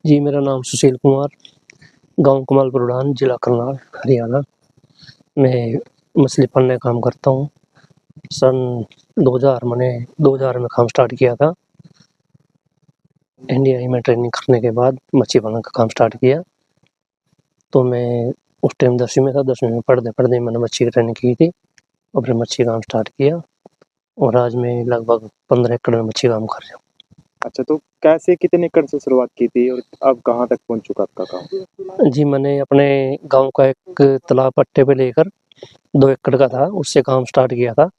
जी, मेरा नाम सुशील कुमार, गाँव कमालपुर उड़ान, जिला करनाल, हरियाणा। मैं मछली पालने का काम करता हूँ। सन 2000 में काम स्टार्ट किया था। एनडीआई में ट्रेनिंग करने के बाद मच्छी पालन का काम स्टार्ट किया। तो मैं उस टाइम 10वीं में था, 10वीं में पढ़ते-पढ़ते मैंने मच्छी की ट्रेनिंग की थी और फिर मच्छी काम स्टार्ट किया और आज मैं लगभग 15 एकड़ में मच्छी काम कर रहा हूँ। अच्छा, तो कैसे कितने एकड़ से शुरुआत की थी और अब कहाँ तक पहुँच चुका आपका काम? जी, मैंने अपने गाँव का एक तालाब पट्टे पे लेकर 2 एकड़ का था, उससे काम स्टार्ट किया था।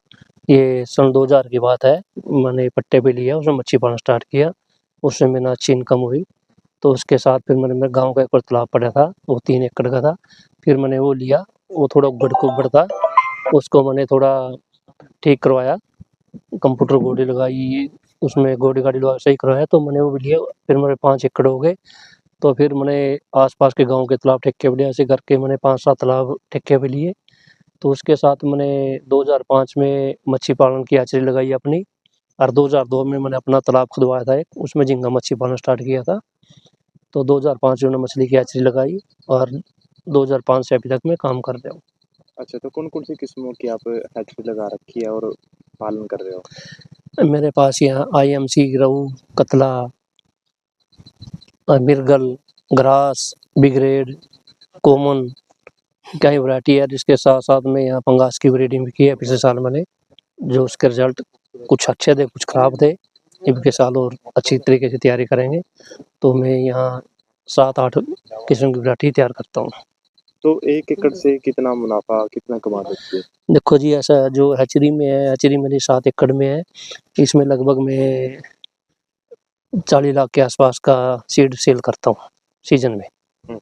ये सन 2000 की बात है। मैंने पट्टे पे लिया, उसमें मच्छी पालन स्टार्ट किया, उससे मैंने अच्छी इनकम हुई। तो उसके साथ फिर मैंने मेरे गाँव का एक और तालाब पड़ा था, वो 3 एकड़ का था। फिर मैंने वो लिया, वो थोड़ा उबड़-खाबड़ था, उसको मैंने थोड़ा ठीक करवाया, कंप्यूटर बॉडी लगाई, उसमें गोडी-गाडी लगा सही करवाया, तो मैंने वो भी लिया। फिर मेरे 5 एकड़ हो गए, तो फिर मैंने आस-पास के गाँव के तालाब ठेके पे लिए, ऐसे करके मैंने 5-7 तालाब ठेके पे लिए। तो उसके साथ मैंने 2005 में मच्छी पालन की हैचरी लगाई अपनी और 2002 में मैंने अपना तालाब खुदवाया था एक, उसमें झींगा मच्छी पालन स्टार्ट किया था। तो 2005 में मैंने मछली की हैचरी लगाई और 2005 से अभी तक मैं काम कर रहा हूँ। अच्छा, तो कौन-कौन सी किस्मों की आप हैचरी लगा रखी है और पालन कर रहे हो? मेरे पास यहाँ आईएमसी, रहू, कतला मिर्गल, ग्रास, बिग-रेड, कॉमन कई वैरायटी है, जिसके साथ-साथ में यहाँ पंगास की ब्रीडिंग भी की है पिछले साल मैंने, जो उसके रिज़ल्ट कुछ अच्छे थे, कुछ खराब थे। इनके साल और अच्छी तरीके से तैयारी करेंगे, तो मैं यहाँ 7-8 किस्म की वैरायटी तैयार करता हूँ। तो 1 एकड़ से कितना मुनाफ़ा कितना कमा सकते हैं? देखो जी, ऐसा जो हैचरी में है, हैचरी मेरी 7 एकड़ में है, इसमें लगभग मैं 40 लाख के आसपास का सीड सेल करता हूँ, सीज़न में। हुँ।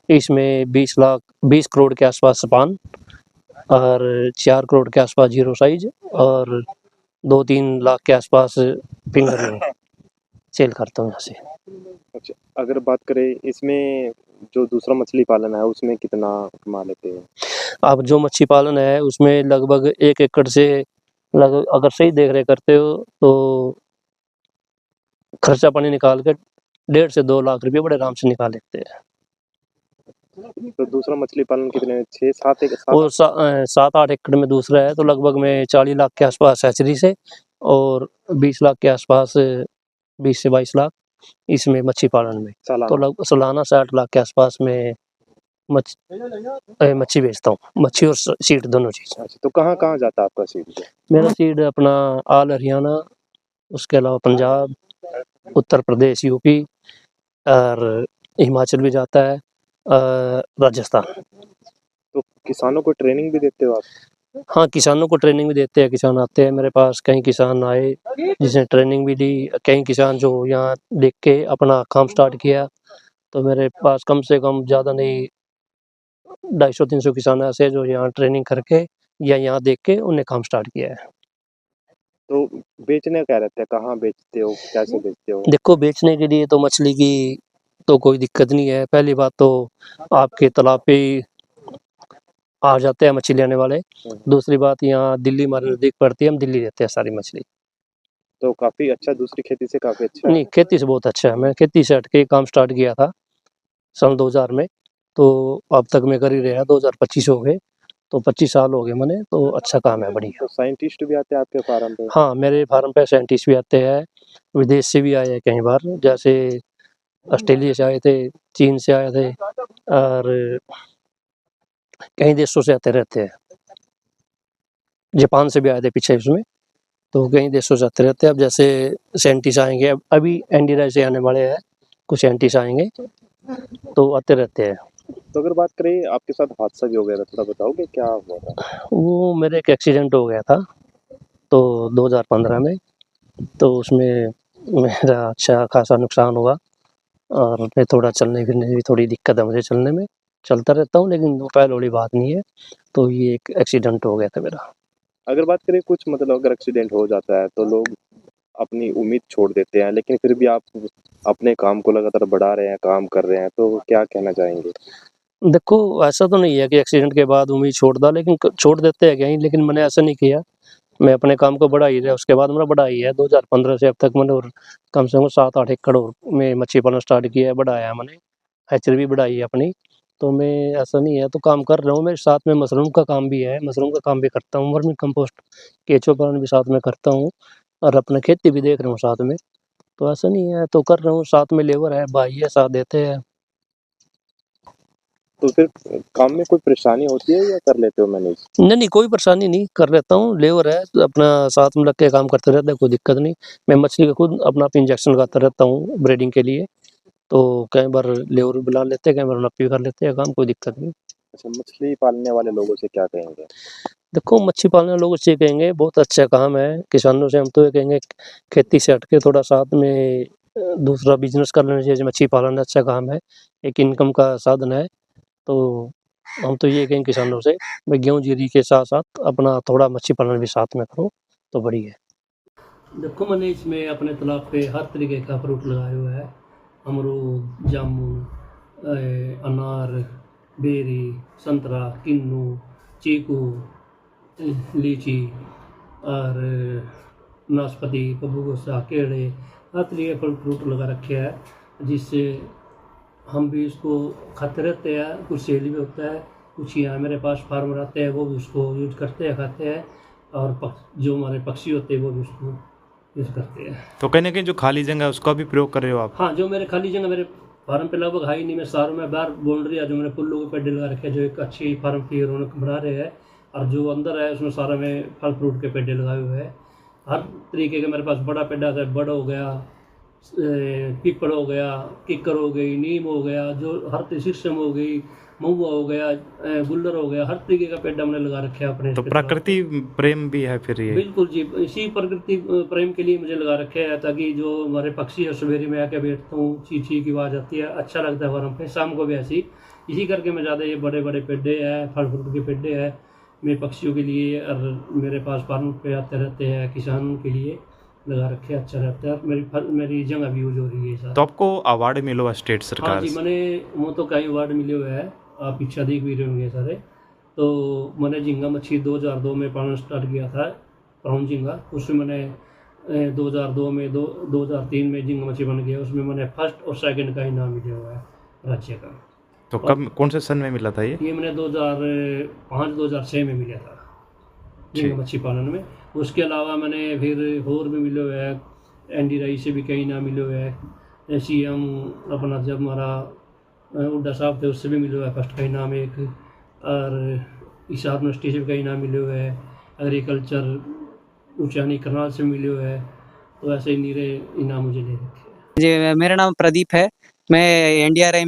इसमें 20 करोड़ के आसपास पान और 4 करोड़ के आसपास जीरो साइज़ और 2-3 लाख के आसपास फिंगर रिंग सेल करता हूँ यहाँ से। अच्छा, अगर बात करें इसमें जो दूसरा मछली पालन है, उसमें कितना कमा लेते हैं? अब जो मच्छी पालन है, उसमें लगभग 1 एकड़ से लगभग अगर सही देख-रेख करते हो, तो खर्चा पानी निकाल के 1.5 से 2 लाख रुपए बड़े आराम से निकाल लेते हैं। तो दूसरा मछली पालन कितने 6-7 एक 7 और 7-8 एकड़ में दूसरा है, तो लगभग मैं 40 लाख के आसपास हैचरी से और 20 लाख के आसपास 20 से 22 लाख इसमें मच्छी पालन में। तो सालाना? सालाना 60 लाख के आसपास मैं मच्छी बेचता हूँ, मच्छी और सीड दोनों चीज़। अच्छा, तो कहाँ-कहाँ जाता है आपका सीड? मेरा सीड अपना ऑल हरियाणा, उसके अलावा पंजाब, उत्तर प्रदेश, यूपी और हिमाचल भी जाता है, राजस्थान। तो किसानों को ट्रेनिंग भी देते हो आप? हाँ, किसानों को ट्रेनिंग भी देते हैं, किसान आते हैं मेरे पास, कई किसान आए जिसने ट्रेनिंग भी ली, कई किसान जो यहाँ देख के अपना काम स्टार्ट किया, तो मेरे पास कम से कम ज़्यादा नहीं 250-300 किसान ऐसे हैं जो यहाँ ट्रेनिंग करके या यहाँ देख के उन्हें काम स्टार्ट किया है। तो बेचने क्या रहता है? कहाँ बेचते हो? कैसे बेचते हो? देखो, बेचने के लिए तो मछली की तो कोई दिक्कत नहीं है, पहली बात तो आपके तालाब पे ही आ जाते हैं मछली लेने वाले, हुँ। दूसरी बात यहाँ दिल्ली हमारे नज़दीक पड़ती है, हम दिल्ली देते हैं सारी मछली। तो काफ़ी अच्छा दूसरी खेती से काफ़ी अच्छा है। नहीं, खेती से बहुत अच्छा है, मैं खेती से हट के काम स्टार्ट किया था सन 2000 में, तो अब तक मैं कर ही रहा 2025 हो गए, तो 25 साल हो गए मैंने, तो अच्छा काम है, बढ़िया। तो साइंटिस्ट भी आते हैं आपके फार्म पे? हाँ, मेरे फार्म पे साइंटिस्ट भी आते हैं, विदेश से भी आए हैं कई बार, जैसे ऑस्ट्रेलिया से आए थे, चीन से आए थे और कई देशों से आते रहते हैं। जापान से भी आए थे पीछे उसमें, तो कई देशों से आते रहते हैं। अब जैसे साइंटिस्ट आएँगे, अब अभी एनडीआई से आने वाले हैं, कुछ साइंटिस्ट आएँगे, तो आते रहते हैं। तो अगर बात करें आपके साथ हादसा भी हो गया था, थोड़ा बताओगे क्या हुआ था? वो मेरा एक एक्सीडेंट हो गया था, तो 2015 में, तो उसमें मेरा अच्छा खासा नुकसान हुआ और मैं थोड़ा चलने-फिरने में भी थोड़ी दिक्कत है मुझे चलने में, चलता रहता हूँ लेकिन वो पहले वाली बात नहीं है, तो ये एक एक्सीडेंट हो गया था मेरा। अगर बात करें कुछ मतलब अगर एक्सीडेंट हो जाता है तो लोग अपनी उम्मीद छोड़ देते हैं, लेकिन फिर भी आप अपने काम को लगातार बढ़ा रहे हैं, काम कर रहे हैं, तो क्या कहना चाहेंगे? देखो, ऐसा तो नहीं है कि एक्सीडेंट के बाद उम्मीद छोड़ देते हैं कहीं, लेकिन मैंने ऐसा नहीं किया। मैं अपने काम को बढ़ा ही रहा, उसके बाद मैंने बढ़ा ही है 2015 से अब तक मैंने, और कम से कम 7-8 एकड़ और में मच्छी पालन स्टार्ट किया है, बढ़ाया है मैंने, हैचरी भी बढ़ाई है अपनी। तो मैं, ऐसा नहीं है तो काम कर रहा हूँ, मेरे साथ में मशरूम का काम भी है, मशरूम का काम भी करता हूँ, वर्मी कंपोस्ट, केंचुआ पालन भी साथ में करता हूँ, और अपना खेती भी देख रहा हूँ साथ में। तो ऐसा नहीं है तो कर रहा हूँ, साथ में लेबर है, भाई है, साथ देते हैं। तो फिर काम में कोई परेशानी होती है या कर लेते हो मैनेज? नहीं, कोई परेशानी नहीं, कर लेता हूँ, लेबर है, तो अपना साथ में लग के काम करते रहते हैं, कोई दिक्कत नहीं। मैं मछली का खुद अपना आप इंजेक्शन लगाता रहता हूँ ब्रीडिंग के लिए, तो कई बार लेबर भी बुला लेते हैं, कई बार हम भी कर लेते हैं काम, कोई दिक्कत नहीं। अच्छा, मछली पालने वाले लोगों से क्या कहेंगे? देखो, मच्छी पालने लोग से कहेंगे बहुत अच्छा काम है, किसानों से हम तो ये कहेंगे खेती से हट के थोड़ा साथ में दूसरा बिज़नेस कर लेना चाहिए, मच्छी पालन अच्छा काम है, एक इनकम का साधन है। तो हम तो ये कहेंगे किसानों से, भाई गेहूँ जीरी के साथ-साथ अपना थोड़ा मच्छी पालन भी साथ में करो, तो बढ़िया है। देखो, मैंने इसमें अपने तालाब पे हर तरीके का फ्रूट लगाया हुआ है, अमरूद, जामुन, अनार, बेरी, संतरा, किन्नू, चीकू, लीची और नाशपाती, बबूगोसा, केले, हर तरीके के फल फ्रूट लगा रखे हैं, जिससे हम भी इसको खाते रहते हैं, कुछ सेल भी होता है, कुछ यहाँ मेरे पास फार्मर आते हैं, वो भी उसको यूज करते हैं, खाते हैं, और जो हमारे पक्षी होते हैं वो भी उसको यूज करते हैं। तो कहीं ना कहीं जो खाली जगह है उसका भी प्रयोग कर रहे हो आप? हाँ, जो मेरे खाली जगह मेरे फार्म पे लगभग है ही नहीं, मैं शहरों में बाहर बाउंड्री है, जो मैंने पुल्लों के पेड़ लगा रखे हैं, जो एक अच्छी फार्म की रौनक बढ़ा रहे हैं, और जो अंदर है उसमें सारा में फल फ्रूट के पेड़ लगाए हुए हैं, हर तरीके के मेरे पास बड़ा पेड़ है, बड़ हो गया, पीपल हो गया, किक्कर हो गई, नीम हो गया, जो हर शीशम हो गई, महुआ हो गया, गुल्लर हो गया, हर तरीके का पेड़ हमने लगा रखे हैं अपने। तो प्रकृति प्रेम भी है फिर ये? बिल्कुल जी, इसी प्रकृति प्रेम के लिए मुझे लगा रखे है, ताकि जो हमारे पक्षी है, सवेरे में आके बैठता हूँ, ची ची की आवाज़ आती है, अच्छा लगता है फार्म पे, शाम को भी ऐसी, इसी करके मैं ज़्यादा ये बड़े बड़े पेड्डे हैं, फल फ्रूट के पेड्डे हैं, मेरे पक्षियों के लिए, और मेरे पास फार्म पे आते रहते हैं किसानों के लिए लगा रखे, अच्छा रहता है, और मेरी जगह भी यूज हो रही है सर। तो आपको अवार्ड मिला हुआ स्टेट हाँ सरकार जी, से? मैंने वो तो कई अवार्ड मिले हुए हैं, आप पीछा देख भी रहे होंगे सारे। तो मैंने झींगा मच्छी 2002 में पालना स्टार्ट किया था, ब्राउन झींगा, उसमें मैंने 2002 में 2003 में झींगा मच्छी बन गया, उसमें मैंने फर्स्ट और सेकंड का इनाम मिला हुआ है राज्य का। तो कब, कौन से सन में मिला था ये? ये मैंने 2005-2006 में मिला था झींगा मच्छी पालन में। उसके अलावा मैंने फिर और भी मिले हुए हैं, एनडी राई से भी कई इनाम मिले हुए हैं, सीएम अपना जब हमारा हुड्डा साहब थे उससे भी मिले हुआ है फर्स्ट का इनाम एक, और हिसार यूनिवर्सिटी से भी कई इनाम मिले हुए हैं, एग्रीकल्चर उचानी करनाल से मिले हुए हैं, तो ऐसे ही नीरे इनाम मुझे दे रखे हैं। जी, मेरा नाम प्रदीप है। मैं एनडीआरआई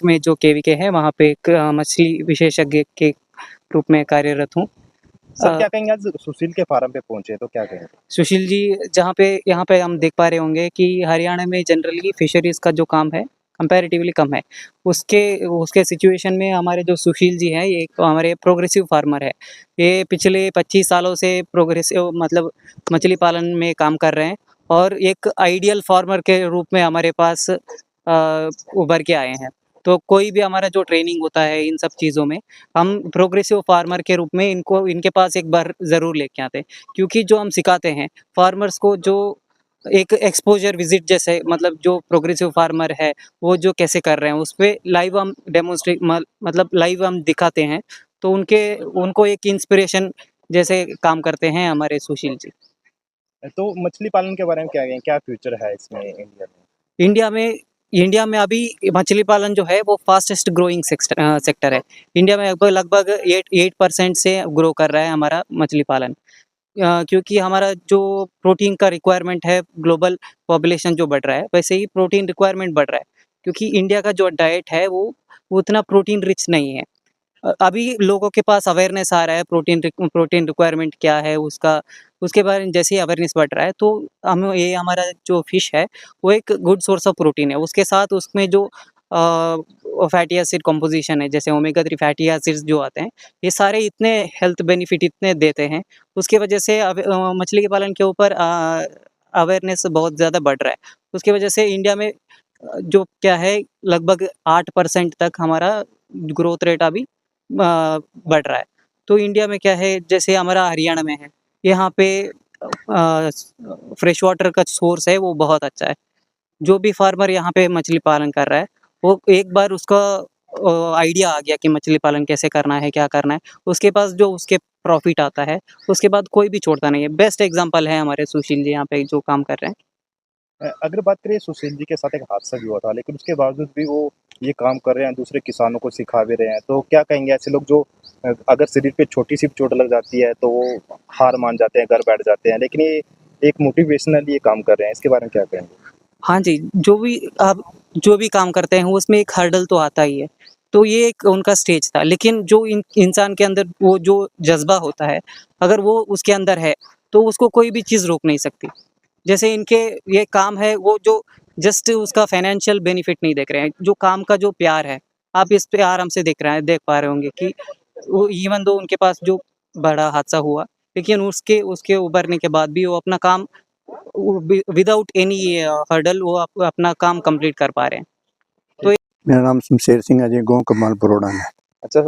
में जो केवीके है वहाँ पे एक मछली विशेषज्ञ के रूप में कार्यरत हूँ। सर क्या कहेंगे, आज सुशील के फार्म पे पहुंचे तो क्या कहेंगे? सुशील जी, यहाँ पे हम देख पा रहे होंगे कि हरियाणा में जनरली फिशरीज़ का जो काम है कंपैरेटिवली कम है। उसके सिचुएशन में हमारे जो सुशील जी हैं, ये एक हमारे प्रोग्रेसिव फार्मर है। ये पिछले 25 सालों से प्रोग्रेसिव मतलब मछली पालन में काम कर रहे हैं, और एक आइडियल फार्मर के रूप में हमारे पास उभर के आए हैं। तो कोई भी हमारा जो ट्रेनिंग होता है इन सब चीज़ों में, हम प्रोग्रेसिव फार्मर के रूप में इनके पास एक बार ज़रूर लेके आते हैं, क्योंकि जो हम सिखाते हैं फार्मर्स को, जो एक एक्सपोज़र विज़िट जैसे, मतलब जो प्रोग्रेसिव फार्मर है वो जो कैसे कर रहे हैं उस पे लाइव हम मतलब लाइव हम दिखाते हैं, तो उनको एक इंस्पिरेशन जैसे काम करते हैं हमारे सुशील जी। तो मछली पालन के बारे में क्या कहेंगे, क्या फ्यूचर है इसमें इंडिया में? इंडिया में इंडिया में अभी मछली पालन जो है वो फास्टेस्ट ग्रोइंग सेक्टर है। इंडिया में लगभग 8% से ग्रो कर रहा है हमारा मछली पालन। क्योंकि हमारा जो प्रोटीन का रिक्वायरमेंट है, ग्लोबल पॉपुलेशन जो बढ़ रहा है, वैसे ही प्रोटीन रिक्वायरमेंट बढ़ रहा है, क्योंकि इंडिया का जो डाइट है वो उतना प्रोटीन रिच नहीं है। अभी लोगों के पास अवेयरनेस आ रहा है प्रोटीन रिक्वायरमेंट क्या है उसका, उसके बारे में जैसे ही अवेयरनेस बढ़ रहा है, तो हम ये हमारा जो फ़िश है वो एक गुड सोर्स ऑफ प्रोटीन है। उसके साथ उसमें जो फैटी एसिड कंपोज़िशन है, जैसे ओमेगा 3 फैटी एसिड्स जो आते हैं, ये सारे इतने हेल्थ बेनिफिट इतने देते हैं, उसकी वजह से मछली के पालन के ऊपर अवेयरनेस बहुत ज़्यादा बढ़ रहा है। उसकी वजह से इंडिया में जो क्या है, लगभग 8% तक हमारा ग्रोथ रेट अभी बढ़ रहा है। तो इंडिया में क्या है, जैसे हमारा हरियाणा में है, यहाँ पे फ्रेश वाटर का सोर्स है वो बहुत अच्छा है। जो भी फार्मर यहाँ पे मछली पालन कर रहा है, वो एक बार उसका आइडिया आ गया कि मछली पालन कैसे करना है, क्या करना है, उसके पास जो उसके प्रॉफ़िट आता है, उसके बाद कोई भी छोड़ता नहीं है। बेस्ट एग्ज़ाम्पल है हमारे सुशील जी यहाँ पे जो काम कर रहे हैं। अगर बात करें सुशील जी के साथ एक हादसा भी हुआ था, लेकिन उसके बावजूद भी वो ये काम कर रहे हैं, दूसरे किसानों को सिखा भी रहे हैं। तो क्या कहेंगे ऐसे लोग जो अगर शरीर पे छोटी-सी भी चोट लग जाती है, तो वो हार मान जाते हैं, घर बैठ जाते हैं, लेकिन ये एक मोटिवेशनल ये काम कर रहे हैं, इसके बारे में क्या कहेंगे? हाँ जी, जो भी काम करते हैं उसमें एक हर्डल तो आता ही है। तो ये एक उनका स्टेज था, लेकिन जो इंसान के अंदर वो जो जज़्बा होता है, अगर वो उसके अंदर है, तो उसको कोई भी चीज़ रोक नहीं सकती। जैसे इनके ये काम है वो जो जस्ट उसका फाइनेंशियल बेनिफिट नहीं देख रहे हैं, जो काम का जो प्यार है, आप इस पे आराम से देख पा रहे होंगे कि वो इवन दो उनके पास जो बड़ा हादसा हुआ, लेकिन उसके उसके उभरने के बाद भी वो अपना काम विदाउट एनी हर्डल वो अपना काम कंप्लीट कर पा रहे हैं। मेरा नाम शमशेर सिंह है जी, गाँव कमाल बरोड़ा में। अच्छा,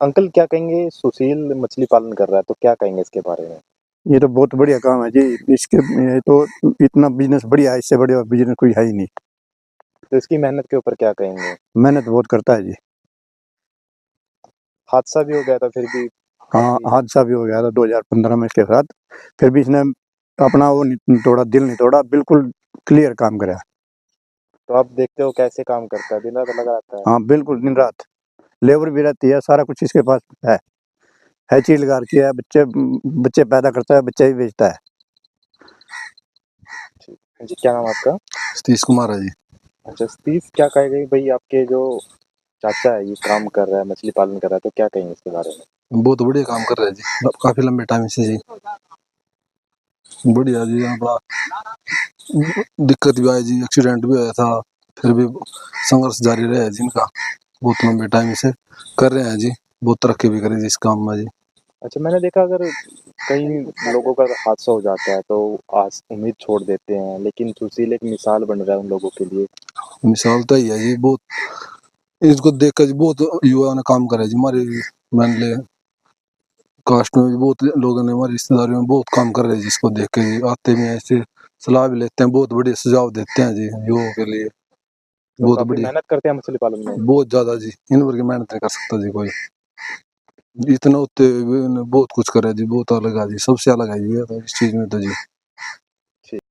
अंकल क्या कहेंगे सुशील मछली पालन कर रहा है, तो क्या कहेंगे इसके बारे में? ये तो बहुत बढ़िया काम है जी। इसके ये तो इतना बिजनेस बढ़िया है, इससे बढ़िया बिजनेस कोई है ही नहीं। तो इसकी मेहनत के ऊपर क्या कहेंगे? मेहनत बहुत करता है जी। हादसा भी हो गया था फिर भी हाँ, काफ़ी हादसा भी हो गया था 2015 में इसके साथ, फिर भी इसने अपना वो नहीं तोड़ा, दिल नहीं तोड़ा, बिल्कुल क्लियर काम करा। तो आप देखते हो कैसे काम करता है, दिन-रात लगा रहता है। हाँ, बिल्कुल दिन रात लेबर भी रहती है, सारा कुछ इसके पास है चीज लगा रखी है, बच्चे पैदा करता है, बच्चे भी बेचता है। जी, क्या नाम है आपका? सतीश कुमार है जी। अच्छा, सतीश क्या कहेंगे भई आपके जो चाचा है ये काम कर रहा है, मछली पालन कर रहा है, तो क्या कहेंगे इसके बारे में? बहुत बढ़िया काम कर रहे हैं जी, काफी लंबे टाइम से जी। बढ़िया जी, अपना दिक्कत भी आई जी, एक्सीडेंट भी आया था, फिर भी संघर्ष जारी रहा है जी इनका। बहुत लंबे टाइम से कर रहे हैं जी, बहुत तरक्की भी करी जी इस काम में जी। अच्छा, मैंने देखा अगर कई लोगों का हादसा हो जाता है तो आस उम्मीद छोड़ देते हैं, लेकिन सुशील एक मिसाल बन रहा है उन लोगों के लिए। मिसाल तो ही है जी, बहुत इसको देख कर बहुत युवाओं ने काम करा है जी। हमारे मान ले कास्ट में भी बहुत लोगों ने, हमारी रिश्तेदारियों में बहुत काम कर रहे हैं जिसको देख के जी। आते भी हैं ऐसे, सलाह भी लेते हैं, बहुत बढ़िया सुझाव देते हैं जी युवाओं के लिए। तो बहुत काफ़ी बढ़िया, मेहनत करते हैं मछली पालन में। बहुत ज्यादा जी, इन वर्ग की मेहनत नहीं कर सकता जी कोई। इतना होते हुए भी इन्होंने बहुत कुछ करा जी, बहुत अलग है जी, सबसे अलग है जी ये तो इस चीज में तो जी।